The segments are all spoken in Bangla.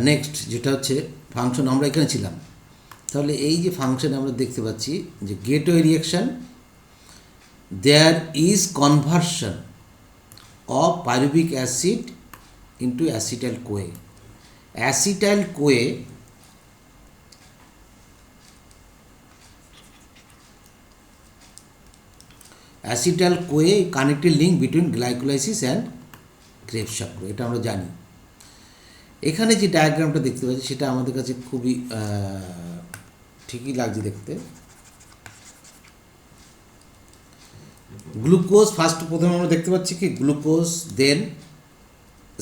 নেক্সট যেটা হচ্ছে ফাংশন, আমরা এখানে ছিলাম, তাহলে এই যে ফাংশন আমরা দেখতে পাচ্ছি যে gateway reaction, there is conversion of pyruvic acid into acetyl CoA. Acetyl CoA connected link between glycolysis and Krebs চক্র, এটা আমরা জানি। এখানে যে ডায়াগ্রামটা দেখতে পাচ্ছি সেটা আমাদের কাছে খুবই ঠিকই লাগছে দেখতে। গ্লুকোজ ফার্স্ট, প্রথমে আমরা দেখতে পাচ্ছি কি glucose, then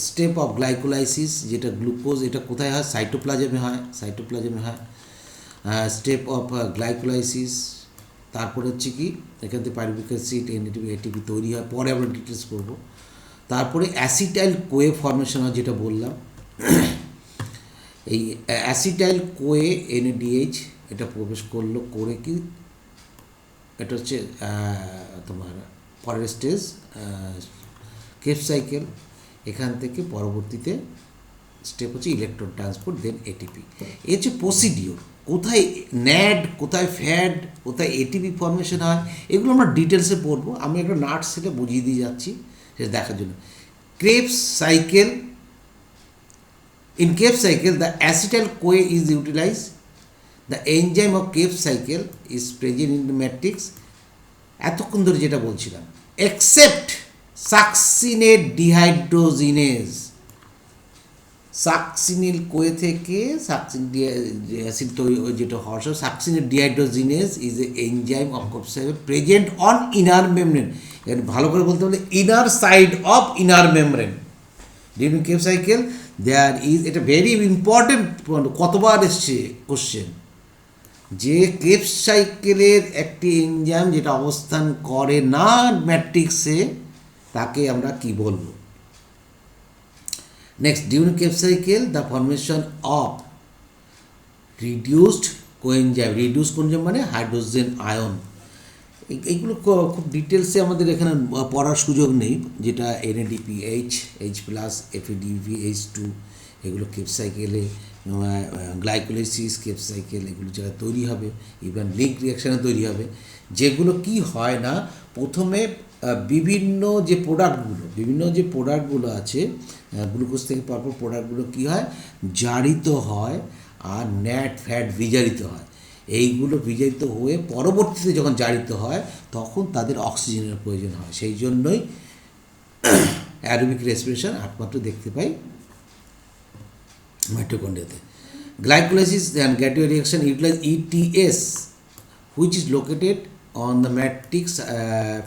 step of glycolysis, যেটা গ্লুকোজ এটা কোথায় হয়, সাইটোপ্লাজমে হয়, স্টেপ অফ গ্লাইকোলাইসিস, তারপরে হচ্ছে কি এখান থেকে পাইরুভিক অ্যাসিড এটিপি তৈরি হয়, পরে আমরা ডিটেলস করবো। তারপরে অ্যাসিটাইল কোয়ে ফর্মেশন হয়, যেটা বললাম। এই অ্যাসিটাইল কোয়ে NADH এটা প্রবেশ করে কি এটা হচ্ছে তোমার পরের স্টেজ ক্রেবস সাইকেল, এখান থেকে পরবর্তীতে স্টেপ হচ্ছে ইলেকট্রন ট্রান্সপোর্ট, দেন ATP। এই হচ্ছে প্রসিডিওর। কোথায় ন্যাড, কোথায় ফ্যাড, কোথায় ATP ফর্মেশন হয়, এগুলো আমরা ডিটেলসে পড়বো। আমি একটা নাটস সেটা বুঝিয়ে দিয়ে যাচ্ছি সেটা দেখার জন্য। Krebs cycle, in Krebs cycle the acetyl CoA is utilized, the enzyme of Krebs cycle is present in the matrix, এতক্ষণ ধরে যেটা বলছিলাম, except succinate dehydrogenase, সাকসিনিল কোয়ে থেকে সাকসিন অ্যাসিড তৈরি যেটা হয়, succinate dehydrogenase is a enzyme of Krebs cycle present on inner membrane. ভালো করে বলতে হলে inner side of inner membrane during Krebs cycle there is, এটা ভেরি ইম্পর্টেন্ট, কতবার এসছে কোশ্চেন, যে Krebs সাইকেলের একটি এনজাইম যেটা অবস্থান করে না ম্যাট্রিক্সে, তাকে আমরা কি বলবো। Next, during Krebs cycle the formation of reduced coenzyme, reduce coenzyme মানে হাইড্রোজেন আয়ন। এইগুলো খুব ডিটেলসে আমাদের এখানে পড়ার সুযোগ নেই, যেটা NADPH, H+, FADP, H2, এগুলো Krebs সাইকেলে গ্লাইকোলাইসিস Krebs সাইকেল এগুলো যারা তৈরি হবে, ইভেন লিঙ্ক রিঅ্যাকশানে তৈরি হবে। যেগুলো কি হয় না, প্রথমে বিভিন্ন যে প্রোডাক্টগুলো আছে গ্লুকোজ থেকে পরপর প্রোডাক্টগুলো কী হয়, জারিত হয়, আর ন্যাট ফ্যাট বিজারিত হয়। এইগুলো বিজারিত হয়ে পরবর্তীতে যখন জারিত হয় তখন তাদের অক্সিজেনের প্রয়োজন হয়। সেই জন্যই অ্যারোবিক রেসপিরেশন একমাত্র দেখতে পাই মাইটোকন্ড্রিয়াতে। Glycolysis and gateway reaction utilize ETS, which is located on the matrix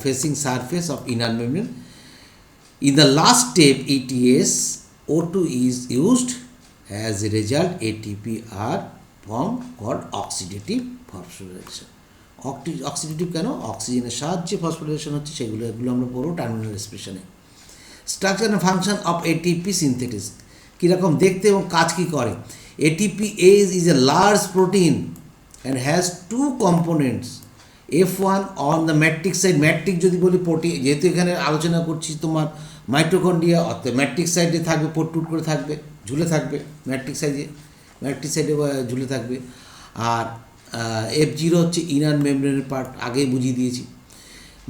facing surface of inner membrane. In the last step ETS, O2 is used. As a result, ATP are formed called oxidative phosphorylation. Oxidative কেন, অক্সিজেনের সাহায্যে ফসফোরিলেশন হচ্ছে, এগুলো আমরা পড়বো টার্মিনাল রেসপিরেশনে। Structure and function of ATP synthetase, কীরকম দেখতে এবং কাজ কী করে। ATPase is a large protein and has two components, F1 on the matrix side, matric যদি বলি প্রোটিন, যেহেতু এখানে আলোচনা করছি তোমার মাইটোকন্ড্রিয়া, অর্থাৎ ম্যাট্রিক সাইডে থাকবে, পোটটুট করে থাকবে, ঝুলে থাকবে ম্যাট্রিক সাইডে ঝুলে থাকবে। আর F0 হচ্ছে ইনার মেমব্রেনের পার্ট, আগেই বুঝিয়ে দিয়েছি।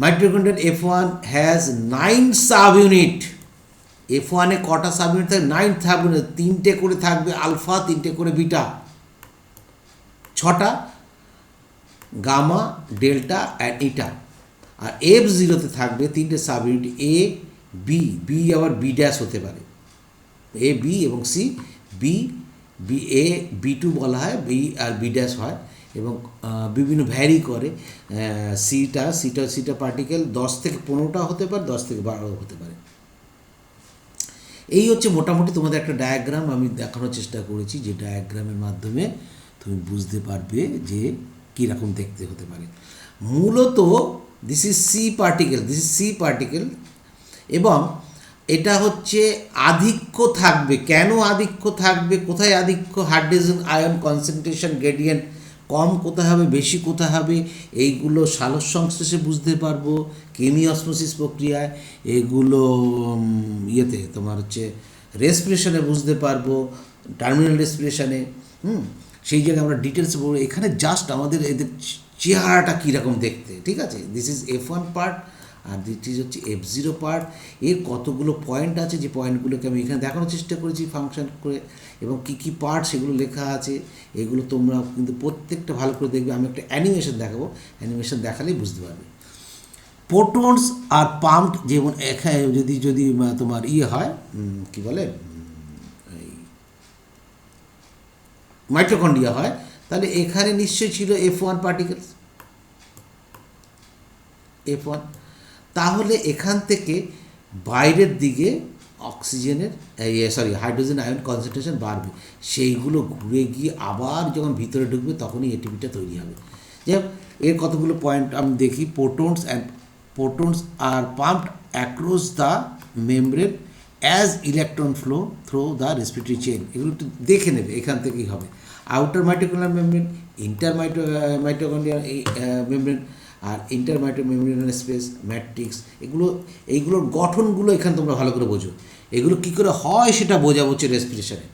মাইটোকন্ড্রিয়ার F1 হ্যাজ 9 সাব ইউনিট। F1-এ কটা সাব ইউনিট থাকে, 9 সাব ইউনিট, 3টে করে থাকবে আলফা, 3টে করে বিটা, 6টা গামা, ডেল্টা অ্যান্ড ইটা। আর F0-তে থাকবে 3টে সাব ইউনিট, A, B আবার B' হতে পারে, A, B এবং C, A, B2 বলা হয়, B আর B' হয়, এবং বিভিন্ন ভ্যারি করে। সিটা পার্টিকেল 10 থেকে 15টা হতে পারে, 10 থেকে 12 হতে পারে। এই হচ্ছে মোটামুটি তোমাদের একটা ডায়াগ্রাম আমি দেখানোর চেষ্টা করেছি, যে ডায়াগ্রামের মাধ্যমে তুমি বুঝতে পারবে যে কীরকম দেখতে হতে পারে। মূলত দিস ইজ সি পার্টিকেল, এবং এটা হচ্ছে আধিক্য থাকবে। কেন আধিক্য থাকবে, কোথায় আধিক্য, হাইড্রোজেন আয়ন কনসেন্ট্রেশন গ্রেডিয়েন্ট কম কোথায় হবে, বেশি কোথায় হবে, এইগুলো সালোক সংশ্লেষে বুঝতে পারবো, কেমিঅসমোসিস প্রক্রিয়ায়, এগুলো তোমার হচ্ছে রেসপিরেশনে বুঝতে পারবো, টার্মিনাল রেসপিরেশনে, সেই জায়গায় আমরা ডিটেলসে বলবো। এখানে জাস্ট আমাদের এদের চেহারাটা কীরকম দেখতে, ঠিক আছে। দিস ইজ F1 পার্ট আর দিস হচ্ছে F0 পার্ট। এর কতগুলো পয়েন্ট আছে, যে পয়েন্টগুলোকে আমি এখানে দেখানোর চেষ্টা করেছি ফাংশন করে, এবং কী কী পার্ট সেগুলো লেখা আছে। এগুলো তোমরা কিন্তু প্রত্যেকটা ভালো করে দেখবে। আমি একটা অ্যানিমেশন দেখাবো, অ্যানিমেশন দেখালেই বুঝতে পারবে। প্রোটনস আর পাম্পড, যেমন এখানে যদি যদি তোমার হয় কি বলে মাইটোকন্ড্রিয়া হয়, তাহলে এখানে নিশ্চয়ই ছিল F1 পার্টিকেলস, F1। তাহলে এখান থেকে বাইরের দিকে অক্সিজেনের হাইড্রোজেন আয়ন কনসেন্ট্রেশন বাড়বে, সেইগুলো ঘুরে গিয়ে আবার যখন ভিতরে ঢুকবে তখনই এটিপিটা তৈরি হবে। যাই হোক, এর কতগুলো পয়েন্ট আমি দেখি। protons are pumped across the membrane as electron flow through the respiratory chain। এগুলো একটু দেখে নেবে, এখান থেকেই হবে। Outer mitochondrial membrane, inter mitochondrial membrane আর ইন্টার মেমব্রেনাল স্পেস, ম্যাট্রিক্স, এইগুলোর গঠনগুলো এখানে তোমরা ভালো করে বোঝো। এগুলো কী করে হয় সেটা বোঝাবো হচ্ছে রেসপিরেশনে।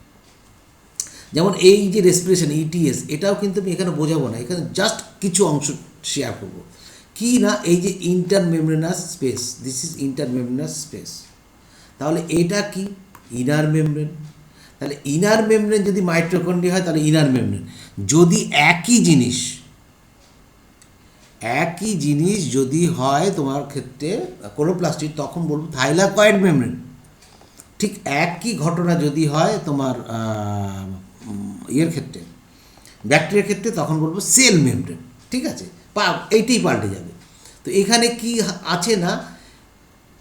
যেমন এই যে রেসপিরেশন ETS, এটাও কিন্তু আমি এখানে বোঝাবো না, এখানে জাস্ট কিছু অংশ শেয়ার করবো। কি না, এই যে ইন্টারমেমব্রেনাস স্পেস, দিস ইজ ইন্টারমেমব্রেনাস স্পেস। তাহলে এটা কি ইনার মেমব্রেন। তাহলে ইনার মেমব্রেন যদি মাইটোকন্ড্রিয়া হয় তাহলে ইনার মেমব্রেন। যদি একই জিনিস যদি হয় তোমার ক্ষেত্রে ক্লোরোপ্লাস্টিক, তখন বলবো থাইলাকয়েড মেমব্রেন। ঠিক একই ঘটনা যদি হয় তোমার ইয়ের ক্ষেত্রে, ব্যাকটেরিয়ার ক্ষেত্রে, তখন বলবো সেল মেমব্রেন, ঠিক আছে। এইটাই পাল্টে যাবে। তো এখানে কি আছে না,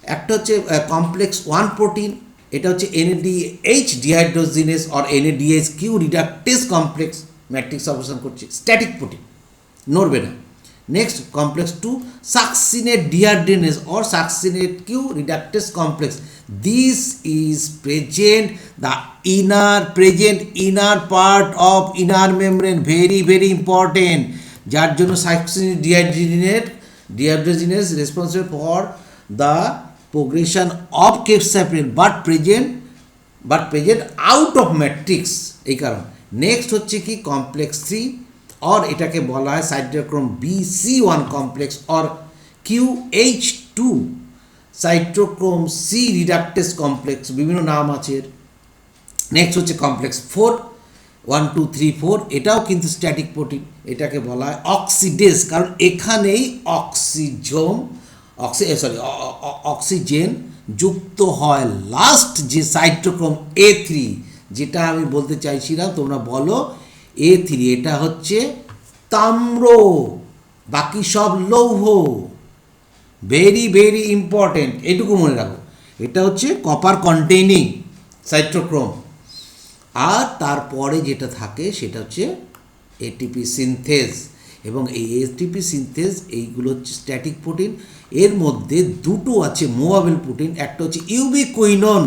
একটা হচ্ছে কমপ্লেক্স 1 প্রোটিন, এটা হচ্ছে NADH dehydrogenase or NADH reductase complex, matrix অবস্থান করছে, স্ট্যাটিক প্রোটিন, নড়বে না। Next complex 2 succinate dehydrogenase or succinate reductase complex. This is present inner part of inner membrane, very very important. যার জন্য succinate dehydrogenase responsible for the progression of capsaicin but present out of matrix, এই কারণ। নেক্সট হচ্ছে কি কমপ্লেক্স 3, অর এটাকে বলা হয় cytochrome BC1 complex or QH2 cytochrome C reductase complex, বিভিন্ন নাম আছে। নেক্সট হচ্ছে কমপ্লেক্স 4, 1 2 3 4, এটাও কিন্তু স্ট্যাটিক প্রোটিন, এটাকে বলা হয় অক্সিডেজ, কারণ এখানেই অক্সিজেন যুক্ত হয় লাস্ট যে সাইটোক্রোম A3, যেটা আমি বলতে চাইছিলাম, তোমরা বলো A3, এটা হচ্ছে তাম্র, বাকি সব লৌহ। ভেরি ভেরি ইম্পর্টেন্ট, এটুকু মনে রাখো। এটা হচ্ছে কপার কন্টেইনিং সাইটোক্রোম। আর তারপরে যেটা থাকে সেটা হচ্ছে ATP সিনথেজ, এবং এই ATP সিনথেজ এইগুলো হচ্ছে স্ট্যাটিক প্রোটিন। এর মধ্যে দুটো আছে মুভেবল প্রোটিন, একটা হচ্ছে ইউবিকুইনন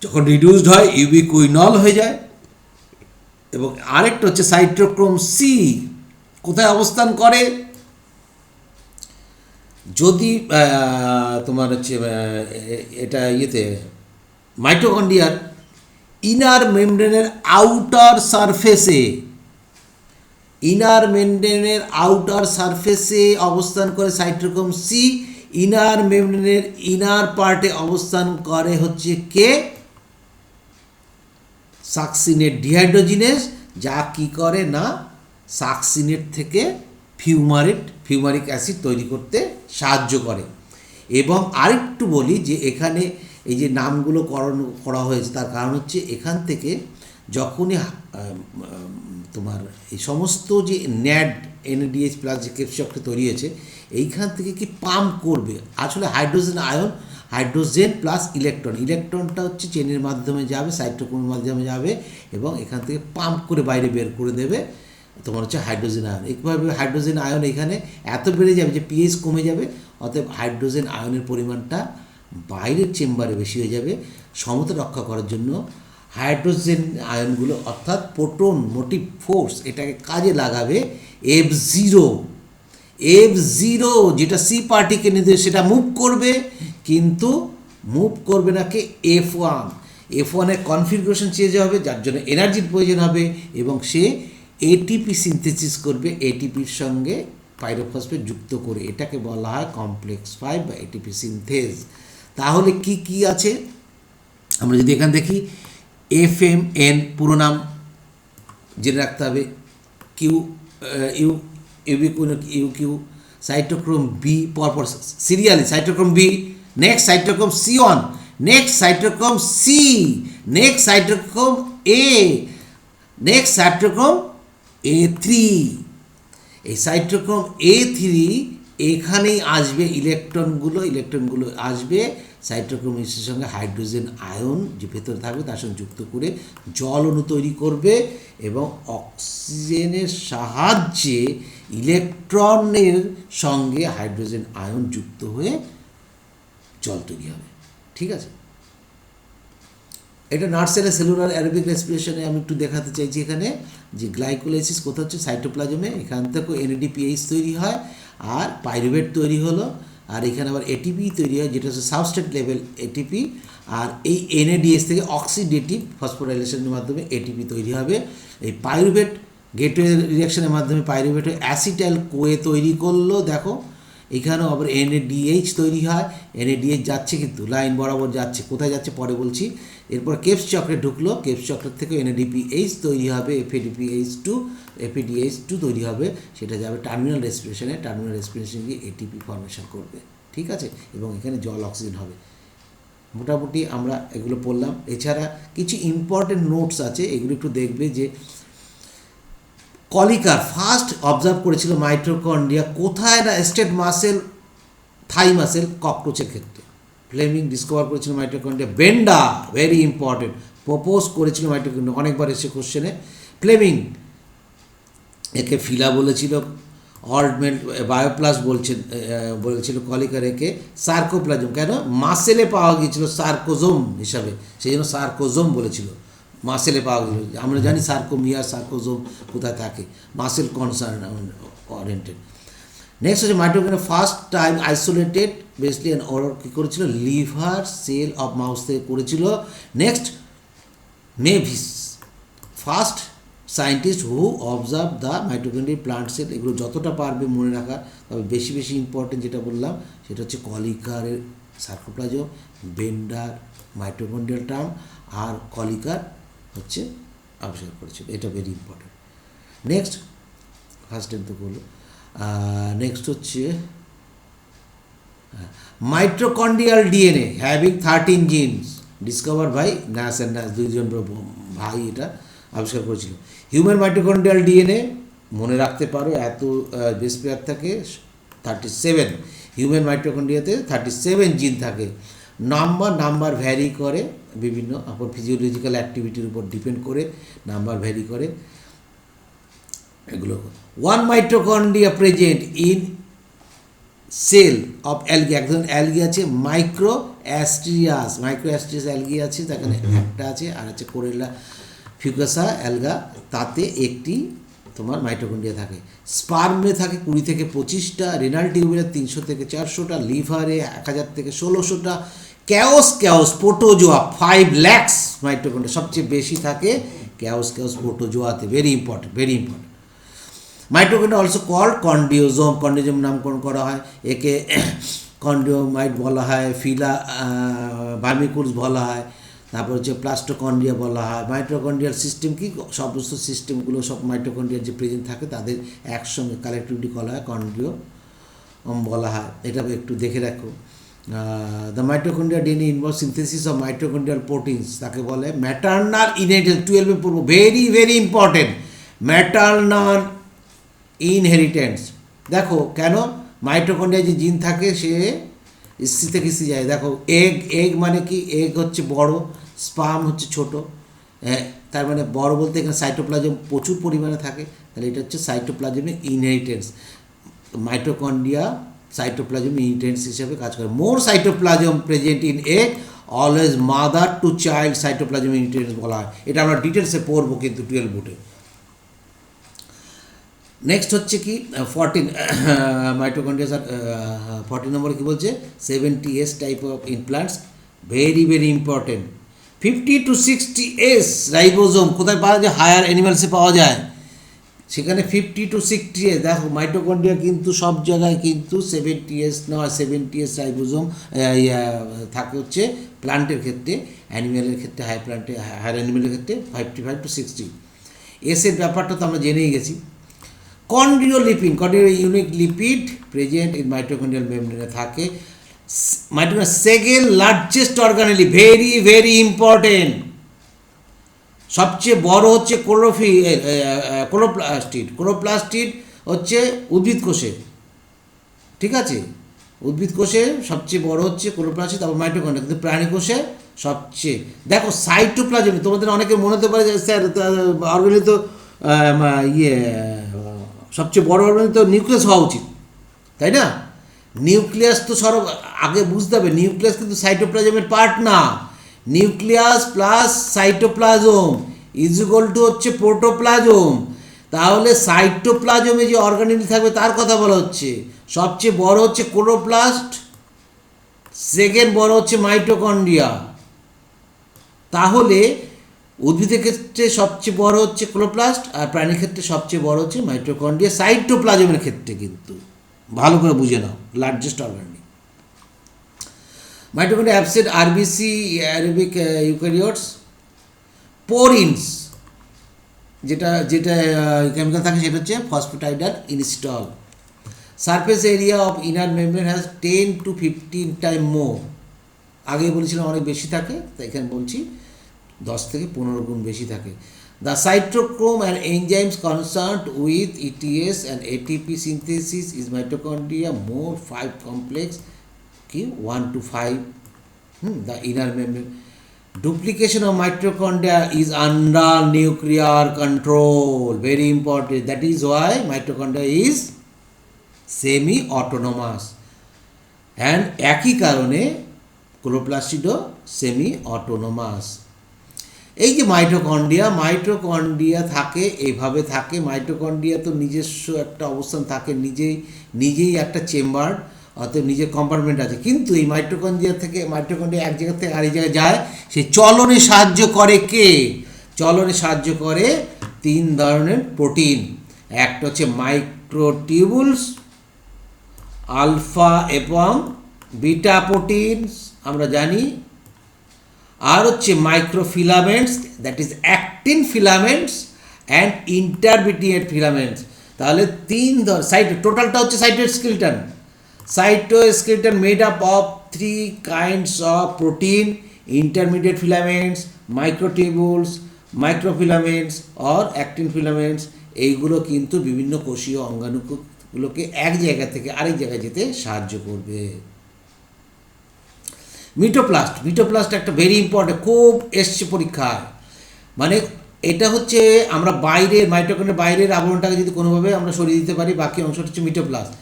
যখন রিডিউসড হয় ইউবিকুইনল হয়ে যায়, এবং আরেকটা হচ্ছে সাইটোক্রোম C। কোথায় অবস্থান করে, যদি তোমার হচ্ছে এটা মাইটোকন্ড্রিয়ার ইনার মেমব্রেনের আউটার সারফেসে অবস্থান করে সাইটোক্রোম C। ইনার মেমব্রেনের ইনার পার্টে অবস্থান করে হচ্ছে কে, সাকসিনেট ডিহাইড্রোজিনেস, যা কি করে না সাকসিনেট থেকে ফিউমারিক অ্যাসিড তৈরি করতে সাহায্য করে। এবং আরেকটু বলি যে এখানে এই যে নামগুলো করা হয়েছে, তার কারণ হচ্ছে এখান থেকে যখনই তোমার এই সমস্ত যে NADH প্লাস যে কেপসক্রিয়া তৈরি হয়েছে, এইখান থেকে কি পাম্প করবে আসলে হাইড্রোজেন প্লাস ইলেকট্রনটা হচ্ছে চেনের মাধ্যমে যাবে, সাইটোক্রোমের মাধ্যমে যাবে, এবং এখান থেকে পাম্প করে বাইরে বের করে দেবে তোমার হচ্ছে হাইড্রোজেন আয়ন। এইভাবে হাইড্রোজেন আয়ন এখানে এত বেড়ে যাবে যে pH কমে যাবে, অতএব হাইড্রোজেন আয়নের পরিমাণটা বাইরের চেম্বারে বেশি হয়ে যাবে। সমতা রক্ষা করার জন্য হাইড্রোজেন আয়নগুলো অর্থাৎ প্রোটন মোটিভ ফোর্স এটাকে কাজে লাগাবে F0, যেটা C পার্টিকে নিতে সেটা মুভ করবে, কিন্তু মুভ করবে না কে F1। F1 এর কনফিগারেশন চেঞ্জ হবে, যার জন্য এনার্জির প্রয়োজন হবে এবং সে এটিপি সিনথেসিস করবে এটিপির সঙ্গে পাইরোফসফেট যুক্ত করে। এটাকে বলা হয় কমপ্লেক্স 5 বা এটিপি সিনথেজ। তাহলে কি কি আছে আমরা যদি এখানে দেখি, FMN পুরো নাম জেনে রাখতে হবে, Q U U Q, cytochrome B পরপর serially, cytochrome B, next cytochrome C1, next cytochrome C, next cytochrome A, next cytochrome A3। এই সাইটোক্রোম A3 এখানেই আসবে ইলেকট্রনগুলো আসবে সাইটোক্রোম এর সঙ্গে হাইড্রোজেন আয়ন যে ভেতরে থাকবে তার সঙ্গে যুক্ত করে জল অণু তৈরি করবে এবং অক্সিজেনের সাহায্যে ইলেকট্রনের সঙ্গে হাইড্রোজেন আয়ন যুক্ত হয়ে জল তৈরি হবে। ঠিক আছে, এটা নার্সেলের সেলুলার অ্যারোবিক রেসপিরেশনে আমি একটু দেখাতে চাইছি এখানে যে গ্লাইকোলাইসিস কোথাও হচ্ছে সাইটোপ্লাজমে, এখান থেকে NADPH তৈরি হয় আর পাইরুভেট তৈরি হলো, আর এখানে আবার এটিপি তৈরি হয় যেটা হচ্ছে সাবস্ট্রেট লেভেল এটিপি, আর এই NADH থেকে অক্সিডেটিভ ফসফোরাইলেশনের মাধ্যমে এটিপি তৈরি হবে। এই পাইরুভেট গেটওয়ে রিঅ্যাকশনের মাধ্যমে পাইরুভেট অ্যাসিটাইল কোয়ে তৈরি করলো, দেখো এখানেও আবার NADH তৈরি হয়। NADH যাচ্ছে কিন্তু লাইন বরাবর যাচ্ছে, কোথায় যাচ্ছে পরে বলছি। এরপর কেপস চক্রে ঢুকলো, কেপস চক্রের থেকে NADPH তৈরি হবে, FADH2 তৈরি হবে, সেটা যাবে টার্মিনাল রেসপিরেশনে, টার্মিনাল রেসপিরেশন গিয়ে এটিপি ফর্মেশন করবে। ঠিক আছে, এবং এখানে জল অক্সিজেন হবে। মোটামুটি আমরা এগুলো পড়লাম। এছাড়া কিছু ইম্পর্টেন্ট নোটস আছে, এগুলো একটু দেখবে যে কলিকার ফার্স্ট অবজার্ভ করেছিল মাইটোকন্ড্রিয়া কোথায় না স্টেট মাসেল, থাই মাসেল ককরোচের ক্ষেত্রে। ফ্লেমিং ডিসকভার করেছিল মাইটোকন্ড্রিয়া, বেন্ডা ভেরি ইম্পর্টেন্ট প্রপোজ করেছিল মাইটোকন্ড্রিয়া, অনেকবার এসে কোশ্চেনে। ফ্লেমিং একে ফিলা বলেছিল, অল্ডমেন বায়োপ্লাস বলেছিল, কলিকার একে সার্কোপ্লাজম, কেন মাসেলে পাওয়া গিয়েছিল সার্কোজোম হিসাবে, সেই জন্য সার্কোজোম বলেছিল, মাসেলে পাওয়া গেল। আমরা জানি সার্কোমিয়ার সার্কোজোম কোথায় থাকে, মাসেল কনসার্ন ওরিয়েন্টেড। নেক্সট হচ্ছে mitochondria first time isolated Bensley and Hoerr কী করেছিল, লিভার সেল অফ মাউস থেকে করেছিল। Next Meves first scientist who observe the mitochondrial plant cell. এগুলো যতটা পারবে মনে রাখা, তবে বেশি বেশি ইম্পর্টেন্ট যেটা বললাম সেটা হচ্ছে কলিকারের সার্কোপ্লাজম, বেন্ডার মাইটোকন্ড্রিয়াল টার্ম, আর কলিকার হচ্ছে আবিষ্কার করেছিল, এটা very important. Next first time তো বললো। নেক্সট হচ্ছে mitochondrial DNA having 13 genes discover by Nass and Nass, দুইজন ভাই এটা আবিষ্কার করেছিল। হিউম্যান মাইটোকন্ড্রিয়াল DNA মনে রাখতে পারো, এত বেস পেয়ার থাকে 37, হিউম্যান মাইটোকন্ড্রিয়াতে 37 জিন থাকে। নাম্বার ভ্যারি করে বিভিন্ন ফিজিওলজিক্যাল অ্যাক্টিভিটির উপর ডিপেন্ড করে নাম্বার ভ্যারি করে এগুলো। One mitochondria present in cell of algae, একজন অ্যালগি আছে মাইক্রো অ্যাস্ট্রিয়াস অ্যালগি আছে, সেখানে একটা আছে, আর আছে কোরেলা ফিউকাসা অ্যালগা, তাতে একটি তোমার মাইটোকন্ড্রিয়া থাকে। স্পার্মে থাকে 20 থেকে 25টা, রেনাল টিউবে 300 থেকে 400টা, লিভারে 1000 থেকে 1600টা, ক্যাওস প্রোটোজোয়া 5 lakhs মাইটোকন্ড্রিয়া, সবচেয়ে বেশি থাকে ক্যাওস প্রোটোজোয়াতে, very important. Mitochondria also called chondriosome নামকরণ করা হয়, একে কন্ডিওমাইট বলা হয়, ফিলা ভার্মিকুলস বলা হয়, তারপর হচ্ছে প্লাস্টোকন্ড্রিয়া বলা হয়। মাইটোকন্ড্রিয়াল সিস্টেম কি, সমস্ত সিস্টেমগুলো সব মাইটোকন্ড্রিয়ার যে প্রেজেন্ট থাকে তাদের একসঙ্গে কালেক্টিভিটি বলা হয়, কন্ড্রিও বলা হয়, এটা একটু দেখে রাখো। The mitochondria DNA involve synthesis of mitochondrial proteins, তাকে বলে ম্যাটার্নাল ইনহেরিটেন্স। 12 পড়বো, ভেরি ইম্পর্টেন্ট, ম্যাটার্নাল ইনহেরিটেন্স। দেখো কেন মাইটোকন্ড্রিয়া যে জিন থাকে সে সি থেকে সি যায়। দেখো এগ মানে কি, এগ হচ্ছে বড়, স্পার্ম হচ্ছে ছোট, তার মানে বড় বলতে এখানে সাইটোপ্লাজম প্রচুর পরিমাণে থাকে, তাহলে এটা হচ্ছে সাইটোপ্লাজমের ইনহেরিটেন্স। মাইটোকন্ড্রিয়া সাইটোপ্লাজম ইনহেরিটেন্স হিসেবে কাজ করে। More cytoplasm present in egg, always mother to child cytoplasm inheritance বলা হয়, এটা আমরা ডিটেলসে পড়বো কিন্তু 12 বুটে। নেক্সট হচ্ছে কি 14 মাইটোকন্ড্রিয়া, 14 নম্বরে কী বলছে, 70S type of implants, very important. 50 to 60S ribosome কোথায় পাওয়া যায়? হায়ার অ্যানিমালসে পাওয়া যায়, সেখানে 50 to 60S। দেখো মাইটোকন্ড্রিয়া কিন্তু সব জায়গায় কিন্তু 70S নয়, 70S রাইবোজোম থাকে হচ্ছে প্লান্টের ক্ষেত্রে, অ্যানিম্যালের ক্ষেত্রে হায়ার অ্যানিম্যালের ক্ষেত্রে 55 to 60। এসের ব্যাপারটা তো আমরা জেনেই গেছি। Chondriolipid unique lipid present in mitochondrial মেমব্রেনে থাকে। Mitochondria second largest organelle, very very important, সবচেয়ে বড় হচ্ছে ক্লোরোপ্লাস্টিড হচ্ছে উদ্ভিদ কোষে, ঠিক আছে, উদ্ভিদ কোষে সবচেয়ে বড় হচ্ছে ক্লোরোপ্লাস্টিড, তারপর মাইটোকন্ড্রিয়া, কিন্তু প্রাণী কোষে সবচেয়ে। দেখো সাইটোপ্লাজম, তোমাদের অনেকে মনে হতে পারে যে স্যার অর্গানিক তো সবচেয়ে বড় অর্গানিক তো নিউক্লিয়াস হওয়া উচিত, তাই না? নিউক্লিয়াস তো আগে বুঝতে হবে, নিউক্লিয়াস কিন্তু সাইটোপ্লাজমের পার্ট না। Nucleus plus cytoplasm is equal to হচ্ছে প্রোটোপ্লাজম। তাহলে সাইটোপ্লাজমে যে অর্গানিল থাকবে তার কথা বলা হচ্ছে। সবচেয়ে বড় হচ্ছে ক্লোরোপ্লাস্ট, সেকেন্ড বড় হচ্ছে মাইটোকন্ড্রিয়া। তাহলে উদ্ভিদের ক্ষেত্রে সবচেয়ে বড় হচ্ছে ক্লোরোপ্লাস্ট, আর প্রাণীর ক্ষেত্রে সবচেয়ে বড় হচ্ছে মাইটোকন্ড্রিয়া সাইটোপ্লাজমের ক্ষেত্রে, কিন্তু ভালো করে বুঝে নাও, largest organic. Mitochondria absent RBC aerobic eukaryotes. Porins যেটা কেমিক্যাল থাকে সেটা হচ্ছে phosphatidyl inositol. Surface area of inner membrane has 10 to 15 time more. আগে বলেছিলাম অনেক বেশি থাকে, তাই এখানে বলছি 10 থেকে 15 গুণ বেশি থাকে। The cytochrome and enzymes concerned with ETS and ATP synthesis is mitochondria more 5 complex, কি 1 to 5, the inner membrane. Duplication of mitochondria is under nuclear control, very important. That is why mitochondria is semi-autonomous, and একই কারণে ক্লোরোপ্লাস্টিডও semi-autonomous। এই যে মাইটোকন্ড্রিয়া থাকে, এইভাবে থাকে। মাইটোকন্ড্রিয়া তো নিজস্ব একটা অবস্থান থাকে, নিজেই একটা চেম্বার, অর্থাৎ নিজের কম্পার্টমেন্ট আছে। কিন্তু এই মাইটোকন্ড্রিয়া এক জায়গা থেকে আরেক জায়গায় যায়, সেই চলনে সাহায্য করে কে? চলনে সাহায্য করে 3 ধরনের প্রোটিন। একটা হচ্ছে মাইক্রোটিউবুলস, আলফা এবং বিটা প্রোটিনস আমরা জানি, আর হচ্ছে microfilaments, that is actin filaments and intermediate filaments. তাহলে 3 টোটালটা হচ্ছে cytoskeleton. Cytoskeleton made up of 3 kinds of protein: intermediate filaments, microtubules, microfilaments or actin filaments। এইগুলো কিন্তু বিভিন্ন কোষীয় অঙ্গাণুগুলোকে এক জায়গা থেকে আরেক জায়গায় যেতে সাহায্য করবে। মিটোপ্লাস্ট একটা ভেরি ইম্পর্টেন্ট, খুব এসছে পরীক্ষায়। মানে এটা হচ্ছে আমরা মাইটোকন্ড্রিয়ার বাইরের আবরণটাকে যদি কোনোভাবে আমরা সরিয়ে দিতে পারি, বাকি অংশটা হচ্ছে মিটোপ্লাস্ট।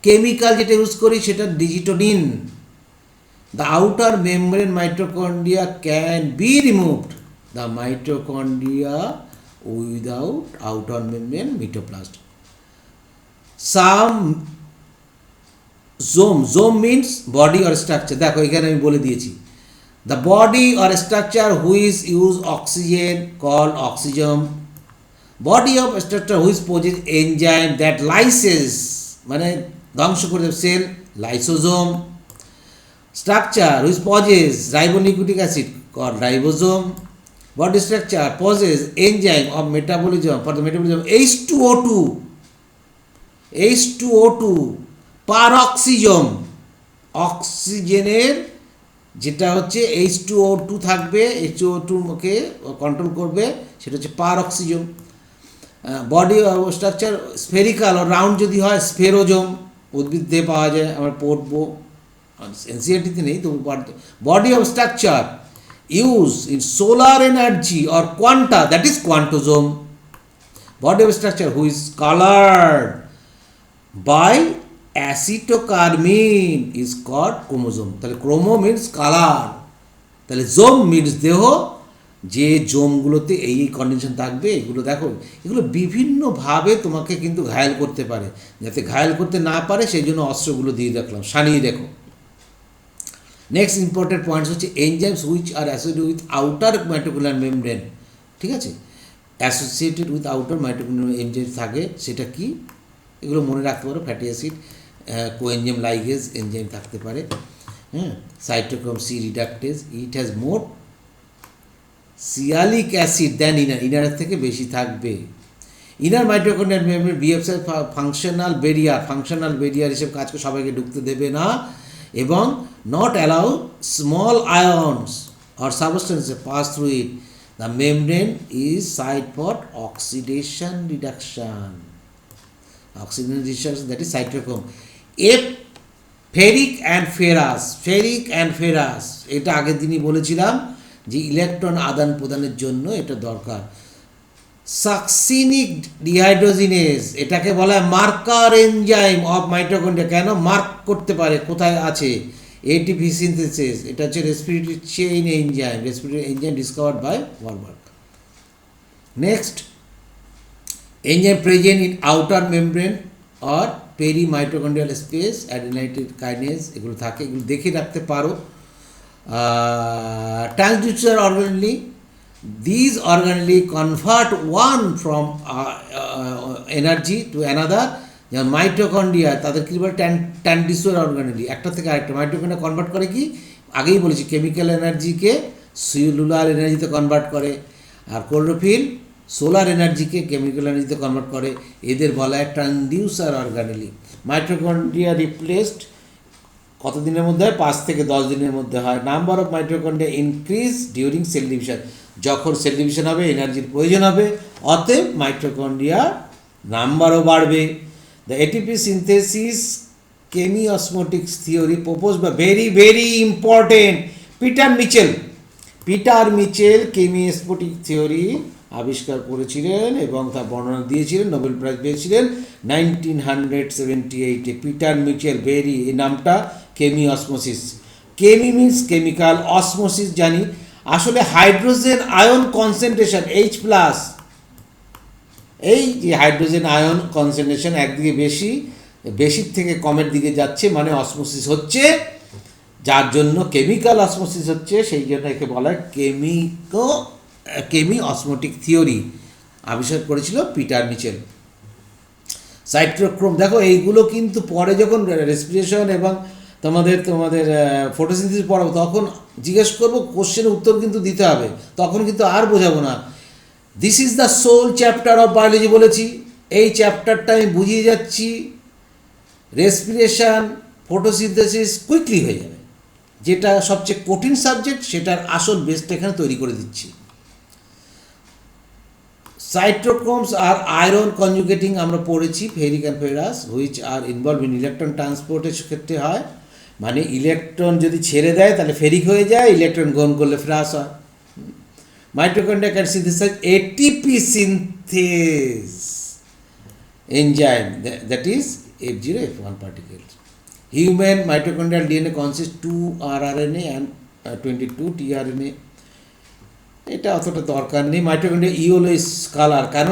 কেমিক্যাল যেটা ইউজ করি সেটা digitonin. The outer membrane mitochondria can be removed, the mitochondria without outer membrane mitoplast. Some means body or structure. দেখো এখানে আমি বলে দিয়েছি, the body or structure which use oxygen call oxysome. Body of structure which possess enzyme that lyses, মানে ধ্বংস করে দেবে cell, lysosome. Structure which possess ribonucleic acid call ribosome. Body structure possess enzyme of metabolism for the metabolism H2O2 পারঅক্সিজম। অক্সিজেনের যেটা হচ্ছে H2O2 থাকবে, H2O2কে কন্ট্রোল করবে, সেটা হচ্ছে পারঅক্সিজম। বডি স্ট্রাকচার স্ফেরিক্যাল ও রাউন্ড যদি হয় স্ফেরোজম, উদ্ভিদ দিয়ে পাওয়া যায়, আমরা পড়বো, এনসিইআরটিতে নেই তবু পড়তে। Body of structure use in solar energy or quanta, that is quantasome. Body of structure which coloured by acetocarmine is called chromosome. তাহলে ক্রোমো মিনস কালার, তাহলে জোম মিনস দেহ। যে জোমগুলোতে এই কন্ডিশন থাকবে, এগুলো দেখো, এগুলো বিভিন্নভাবে তোমাকে কিন্তু ঘায়েল করতে পারে। যাতে ঘায়েল করতে না পারে সেই জন্য অস্ত্রগুলো দিয়ে রাখলাম, সানিয়ে দেখো। নেক্সট ইম্পর্টেন্ট পয়েন্টস হচ্ছে enzymes which are associated with outer mitochondrial membrane, ঠিক আছে, associated with outer mitochondrial enzyme থাকে, সেটা কি এগুলো মনে রাখতে পারো, fatty acid, coenzyme ligase enzyme থাকতে পারে, হ্যাঁ, cytochrome C reductase, it has more sialic acid than ইনারের থেকে বেশি থাকবে। Inner mitochondrial membrane behaves as functional barrier হিসেবে কাজ করে, সবাইকে ঢুকতে দেবে না এবং not allow small ions or substances pass through it. The membrane is site for oxidation reduction. Oxidation reduction, that is cytochrome. If ferric and ferrous এটা আগের দিনই বলেছিলাম যে ইলেকট্রন আদান প্রদানের জন্য এটা দরকার। সাকসিনিক ডিহাইড্রোজিনেজ, এটাকে বলা হয় মার্কার এনজাইম অফ মাইটোকন্ড্রিয়া। কেন মার্ক করতে পারে কোথায় আছে? এটিপি সিনথেসিস, এটা হচ্ছে respiratory chain enzyme discovered by Walberg. Next, enzyme present in outer membrane or peri mitochondrial space, adenylate kinase, এগুলো থাকে, এগুলো দেখে রাখতে পারো। Transducer organelle, these organelles convert one from energy to another, যেমন মাইটোকন্ড্রিয়া তাদের কী বলে ট্রান্সডিউসার অর্গানেলি, একটা থেকে আরেকটা। মাইটোকন্ড্রিয়া কনভার্ট করে কি, আগেই বলেছি, কেমিক্যাল এনার্জিকে সেলুলার এনার্জিতে কনভার্ট করে, আর ক্লোরোফিল সোলার এনার্জিকে কেমিক্যাল এনার্জিতে কনভার্ট করে, এদের বলা হয় ট্রান্সডিউসার অর্গানেলি। মাইটোকন্ড্রিয়া রিপ্লেসড কত দিনের মধ্যে হয়? 5 থেকে 10 দিনের মধ্যে হয়। Number of mitochondria increase during cell division, যখন সেল ডিভিশন হবে এনার্জির প্রয়োজন হবে, অতএব মাইটোকন্ড্রিয়া নাম্বারও বাড়বে। The ATP synthesis chemiosmotics theory propose বা very important Peter Mitchell chemiosmotic theory আবিষ্কার করেছিলেন এবং তার বর্ণনা দিয়েছিলেন, নোবেল প্রাইজ পেয়েছিলেন 1978-এ। পিটার মিচেল, এই নামটা কেমিঅসমোসিস, কেমি মিনস কেমিক্যাল, অসমোসিস জানি আসলে হাইড্রোজেন আয়ন কনসেন্ট্রেশন H+, এই যে হাইড্রোজেন আয়ন কনসেন্ট্রেশন একদিকে বেশির থেকে কমের দিকে যাচ্ছে, মানে অসমোসিস হচ্ছে, যার জন্য কেমিক্যাল অসমোসিস হচ্ছে, সেই জন্য একে বলা হয় কেমিঅসমোটিক থিওরি আবিষ্কার করেছিল পিটার মিচেল। সাইটোক্রোম, দেখো এইগুলো কিন্তু পরে যখন রেসপিরেশন এবং তোমাদের ফটোসিনথেসিস পড়াবো তখন জিজ্ঞেস করবো, কোশ্চেনের উত্তর কিন্তু দিতে হবে, তখন কিন্তু আর বোঝাবো না। This is the sole chapter of biology বলেছি, এই চ্যাপ্টারটা আমি বুঝিয়ে যাচ্ছি, রেসপিরেশন ফটোসিনথেসিস কুইকলি হয়ে যাবে, যেটা সবচেয়ে কঠিন সাবজেক্ট সেটার আসল বেসটা এখানে তৈরি করে দিচ্ছি। সাইটোক্রোমস আর আয়রন কনজুগেটিং আমরা পড়েছি, ferric and ferrous, which are involve in electron ট্রান্সপোর্টের ক্ষেত্রে হয়, মানে ইলেকট্রন যদি ছেড়ে দেয় তাহলে ফেরিক হয়ে যায়, ইলেকট্রন গ্রহণ করলে ফেরাস হয়। Mitochondria can synthesise ATP synthase enzyme, that is F0 F1 particles. Human mitochondrial DNA consists 2 rRNA and 22 tRNA. এটা অতটা দরকার নেই। মাইটোকন্ড্রিয়া ইউলোইস কালার, কেন?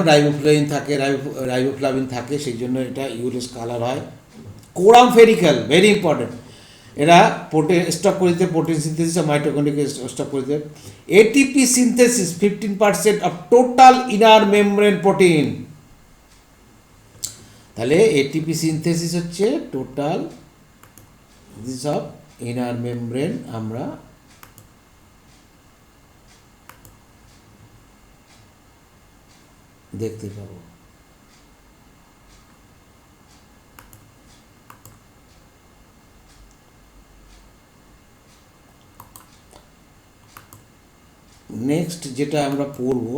রাইবোফ্লাভিন থাকে সেই জন্য এটা ইউলোইস কালার হয়। কোরাম ফেরিক্যাল, ভেরি ইম্পর্টেন্ট, এরা স্টপ করে দিতে, প্রোটিন সিনথেসিস আর মাইটোকন্ড্রিয়াকে স্টপ করে দিতে। ATP synthesis 15% of total inner membrane protein, তাহলে এটিপি সিনথেসিস হচ্ছে total this of inner membrane আমরা দেখতে পাবো। নেক্সট যেটা আমরা পড়ব